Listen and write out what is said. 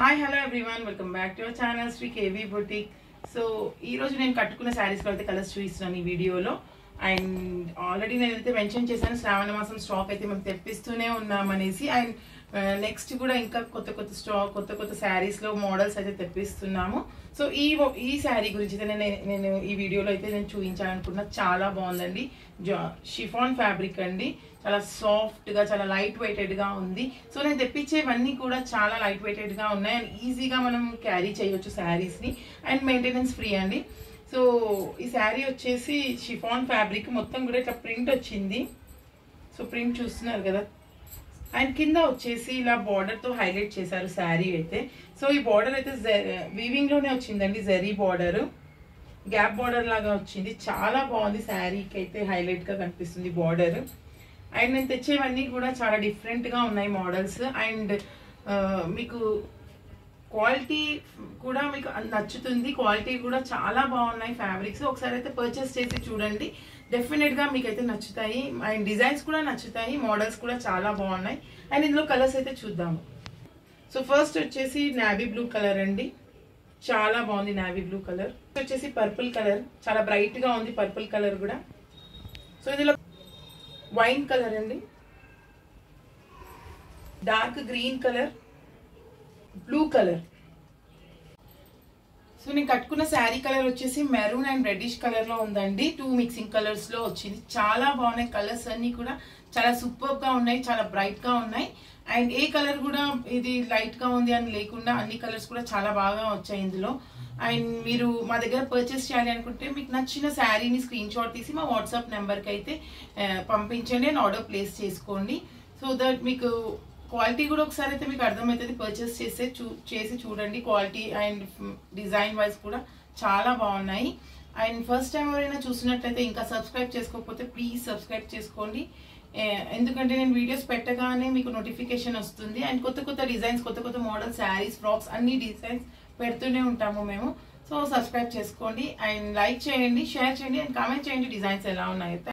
Hi hello everyone, welcome back to our channel Shri KV boutique. So ఈ రోజు నేను కట్టుకున్న శారీస్లో అయితే కలర్స్ చూపిస్తున్నాను ఈ వీడియోలో. అండ్ ఆల్రెడీ నేనైతే మెన్షన్ చేశాను శ్రావణ మాసం స్టాక్ అయితే మేము తెప్పిస్తూనే ఉన్నామనేసి. అండ్ నెక్స్ట్ కూడా ఇంకా కొత్త కొత్త స్టాక్, కొత్త శారీస్లో మోడల్స్ అయితే తెప్పిస్తున్నాము. సో ఈ శారీ గురించి అయితే నేను ఈ వీడియోలో అయితే నేను చూపించాలనుకున్నా. చాలా బాగుందండి. షిఫాన్ ఫ్యాబ్రిక్ అండి, చాలా సాఫ్ట్గా, చాలా లైట్ వెయిటెడ్గా ఉంది. సో నేను తెప్పించేవన్నీ కూడా చాలా లైట్ వెయిటెడ్గా ఉన్నాయి అండ్ ఈజీగా మనం క్యారీ చేయొచ్చు శారీస్ని. అండ్ మెయింటెనెన్స్ ఫ్రీ అండి. సో ఈ శారీ వచ్చేసి షిఫాన్ ఫ్యాబ్రిక్, మొత్తం కూడా ఇట్లా ప్రింట్ వచ్చింది. సో ప్రింట్ చూస్తున్నారు కదా. అండ్ కింద వచ్చేసి ఇలా బార్డర్తో హైలైట్ చేశారు శారీ అయితే. సో ఈ బార్డర్ అయితే వీవింగ్లోనే వచ్చిందండి, జరీ బార్డర్, గ్యాప్ బార్డర్ లాగా వచ్చింది. చాలా బాగుంది, శారీకి అయితే హైలైట్గా కనిపిస్తుంది బార్డర్. అండ్ నేను తెచ్చేవన్నీ కూడా చాలా డిఫరెంట్గా ఉన్నాయి మోడల్స్. అండ్ మీకు క్వాలిటీ కూడా మీకు నచ్చుతుంది, క్వాలిటీ కూడా చాలా బాగున్నాయి ఫ్యాబ్రిక్స్. ఒకసారి అయితే పర్చేస్ చేసి చూడండి, డెఫినెట్గా మీకు అయితే నచ్చుతాయి. అండ్ డిజైన్స్ కూడా నచ్చుతాయి, మోడల్స్ కూడా చాలా బాగున్నాయి. అండ్ ఇందులో కలర్స్ అయితే చూద్దాము. సో ఫస్ట్ వచ్చేసి నావీ బ్లూ కలర్ అండి, చాలా బాగుంది నావీ బ్లూ కలర్. వచ్చేసి పర్పుల్ కలర్, చాలా బ్రైట్గా ఉంది పర్పుల్ కలర్ కూడా. సో ఇందులో వైన్ కలర్ అండి, dark green colour, blue colour. So నేను కట్టుకున్న శారీ కలర్ వచ్చేసి మెరూన్ అండ్ రెడ్డిష్ కలర్ లో ఉందండి. 2 మిక్సింగ్ కలర్స్ లో వచ్చింది. చాలా బాగున్నాయి కలర్స్ అన్ని కూడా, చాలా సూపర్ గా ఉన్నాయి, చాలా బ్రైట్ గా ఉన్నాయి. అండ్ ఏ కలర్ కూడా ఇది లైట్ గా ఉంది అని లేకుండా అన్ని కలర్స్ కూడా చాలా బాగా వచ్చాయి ఇందులో. అండ్ మీరు మా దగ్గర పర్చేస్ చేయాలి అనుకుంటే మీకు నచ్చిన శారీని స్క్రీన్ షాట్ తీసి మా వాట్సాప్ నెంబర్కి అయితే పంపించండి అండ్ ఆర్డర్ ప్లేస్ చేసుకోండి. సో దట్ మీకు క్వాలిటీ కూడా ఒకసారి అయితే మీకు అర్థమవుతుంది. పర్చేస్ చేసి చూడండి, క్వాలిటీ అండ్ డిజైన్ వైజ్ కూడా చాలా బాగున్నాయి. అండ్ ఫస్ట్ టైం ఎవరైనా చూసినట్లయితే ఇంకా సబ్స్క్రైబ్ చేసుకోకపోతే ప్లీజ్ సబ్స్క్రైబ్ చేసుకోండి. ఎందుకంటే నేను వీడియోస్ పెట్టగానే మీకు నోటిఫికేషన్ వస్తుంది. అండ్ కొత్త డిజైన్స్, కొత్త మోడల్ శారీస్, ఫ్రాక్స్ అన్ని డిజైన్స్ పెడుతూనే ఉంటాము మేము. సో సబ్స్క్రైబ్ చేసుకోండి అండ్ లైక్ చేయండి, షేర్ చేయండి అండ్ కామెంట్ చేయండి డిజైన్స్ ఎలా ఉన్నాయో.